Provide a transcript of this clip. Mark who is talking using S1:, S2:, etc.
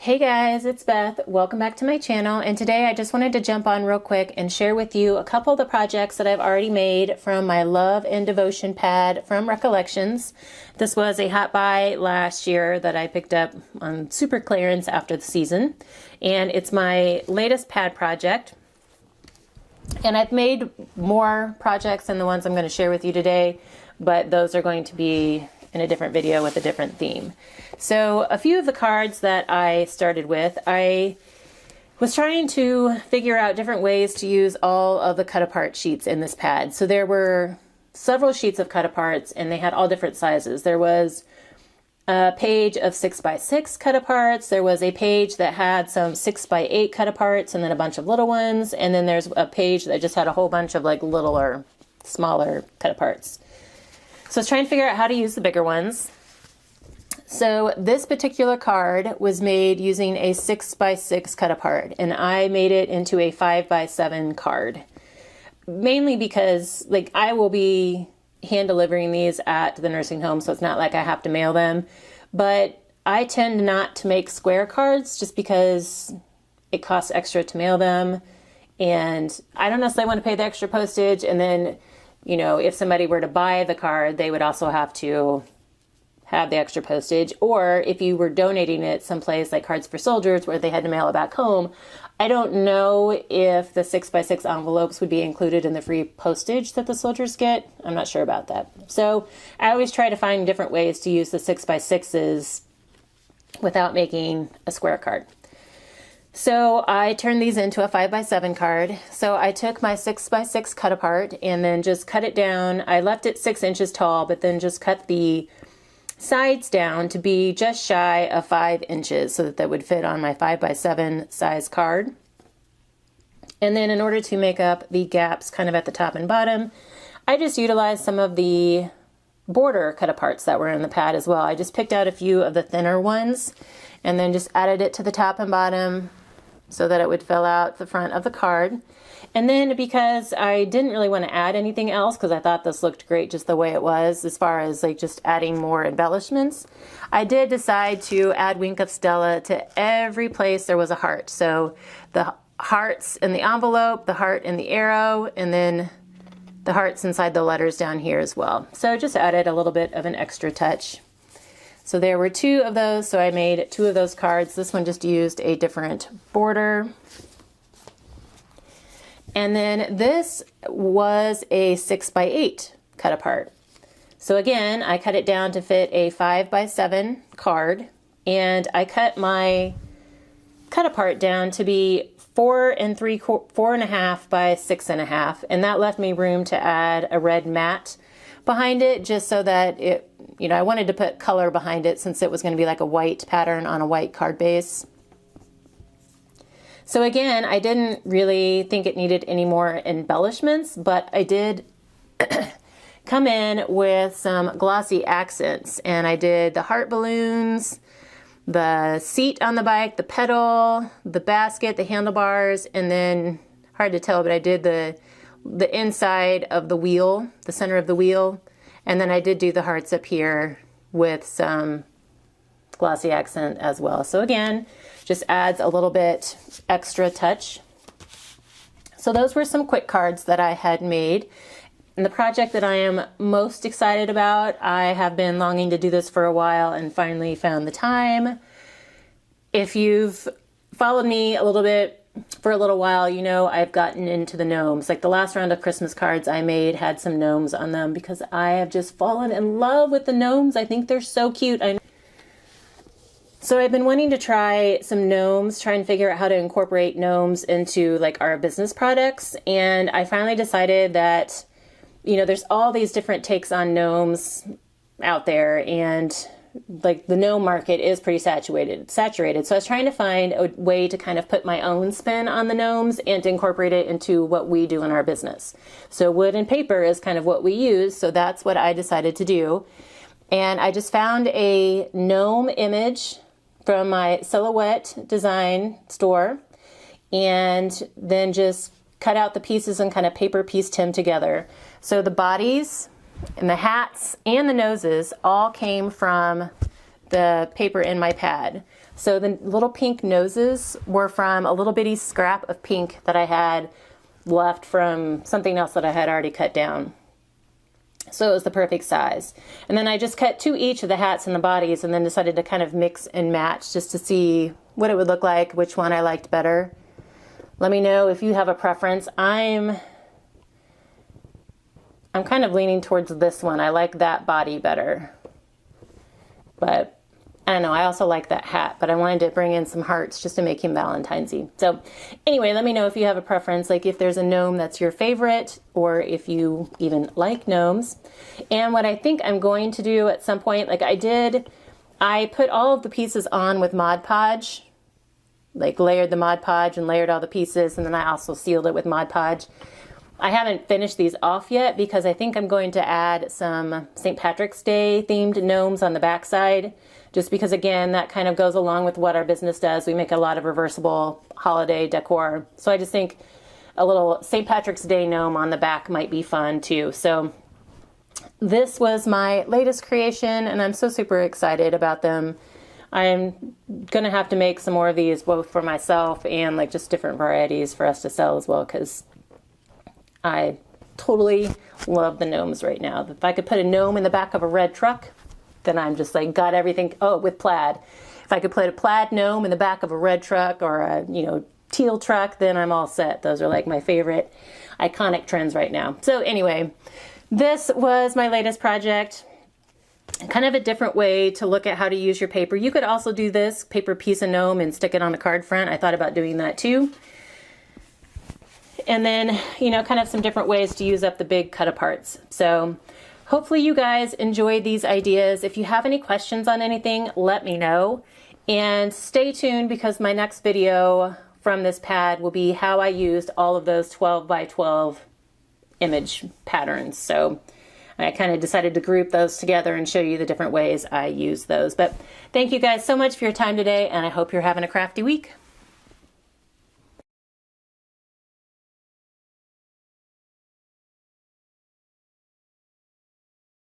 S1: Hey guys, it's Beth. Welcome back to my channel, and today I just wanted to jump on real quick and share with you a couple of the projects that I've already made from my Love and Devotion pad from Recollections. This was a hot buy last year that I picked up on super clearance after the season, and it's my latest pad project. And I've made more projects than the ones I'm going to share with you today, but those are going to be in a different video with a different theme. So a few of the cards that I started with, I was trying to figure out different ways to use all of the cut apart sheets in this pad. So there were several sheets of cut aparts and they had all different sizes. There was a page of 6x6 cut aparts. There was a page that had some 6x8 cut aparts and then a bunch of little ones. And then there's a page that just had a whole bunch of like littler, smaller cut aparts. So I was trying to figure out how to use the bigger ones. So this particular card was made using a 6x6 cut apart, and I made it into a 5x7 card. Mainly because like I will be hand delivering these at the nursing home, so it's not like I have to mail them. But I tend not to make square cards just because it costs extra to mail them. And I don't necessarily want to pay the extra postage, and then you know, if somebody were to buy the card, they would also have to have the extra postage. Or if you were donating it someplace like Cards for Soldiers where they had to mail it back home, I don't know if the 6x6 envelopes would be included in the free postage that the soldiers get. I'm not sure about that. So I always try to find different ways to use the 6x6s without making a square card. So I turned these into a 5x7 card. So I took my 6x6 cut apart and then just cut it down. I left it 6 inches tall, but then just cut the sides down to be just shy of 5 inches so that that would fit on my 5x7 size card. And then in order to make up the gaps kind of at the top and bottom, I just utilized some of the border cut aparts that were in the pad as well. I just picked out a few of the thinner ones and then just added it to the top and bottom so that it would fill out the front of the card. And then because I didn't really want to add anything else because I thought this looked great just the way it was as far as like just adding more embellishments, I did decide to add Wink of Stella to every place there was a heart. So the hearts in the envelope, the heart in the arrow, and then the hearts inside the letters down here as well. So just added a little bit of an extra touch. So there were 2 of those, so I made 2 of those cards. This one just used a different border. And then this was a 6x8 cut apart. So again, I cut it down to fit a 5x7 card, and I cut my cut apart down to be 4.5 by 6.5, and that left me room to add a red mat behind it just so that it, you know, I wanted to put color behind it since it was going to be like a white pattern on a white card base. So again, I didn't really think it needed any more embellishments, but I did come in with some glossy accents, and I did the heart balloons, the seat on the bike, the pedal, the basket, the handlebars, and then, hard to tell, but I did the inside of the wheel, the center of the wheel, and then I did do the hearts up here with some glossy accent as well. So again, just adds a little bit extra touch. So those were some quick cards that I had made. And the project that I am most excited about, I have been longing to do this for a while and finally found the time. If you've followed me a little bit for a little while, you know I've gotten into the gnomes. Like the last round of Christmas cards I made had some gnomes on them because I have just fallen in love with the gnomes. I think they're so cute. So I've been wanting to try some gnomes, try and figure out how to incorporate gnomes into like our business products. And I finally decided that, you know, there's all these different takes on gnomes out there, and like the gnome market is pretty saturated. So I was trying to find a way to kind of put my own spin on the gnomes and to incorporate it into what we do in our business. So wood and paper is kind of what we use. So that's what I decided to do. And I just found a gnome image from my Silhouette design store and then just cut out the pieces and kind of paper pieced him together. So the bodies and the hats and the noses all came from the paper in my pad. So the little pink noses were from a little bitty scrap of pink that I had left from something else that I had already cut down. So it was the perfect size. And then I just cut 2 each of the hats and the bodies, and then decided to kind of mix and match just to see what it would look like, which one I liked better. Let me know if you have a preference. I'm kind of leaning towards this one. I like that body better. But I don't know, I also like that hat, but I wanted to bring in some hearts just to make him Valentine's-y. So anyway, let me know if you have a preference, like if there's a gnome that's your favorite, or if you even like gnomes. And what I think I'm going to do at some point, like I put all of the pieces on with Mod Podge, like layered the Mod Podge and layered all the pieces, and then I also sealed it with Mod Podge. I haven't finished these off yet because I think I'm going to add some St. Patrick's Day themed gnomes on the backside, just because, again, that kind of goes along with what our business does. We make a lot of reversible holiday decor. So I just think a little St. Patrick's Day gnome on the back might be fun too. So this was my latest creation, and I'm so super excited about them. I'm going to have to make some more of these, both for myself and like just different varieties for us to sell as well, because I totally love the gnomes right now. If I could put a gnome in the back of a red truck, then I'm just like got everything. Oh, with plaid. If I could put a plaid gnome in the back of a red truck or a, teal truck, then I'm all set. Those are like my favorite iconic trends right now. So anyway, this was my latest project. Kind of a different way to look at how to use your paper. You could also do this paper piece of gnome and stick it on a card front. I thought about doing that too. And then, kind of some different ways to use up the big cut aparts. So hopefully you guys enjoyed these ideas. If you have any questions on anything, let me know. And stay tuned, because my next video from this pad will be how I used all of those 12 by 12 image patterns. So I kind of decided to group those together and show you the different ways I use those. But thank you guys so much for your time today, and I hope you're having a crafty week.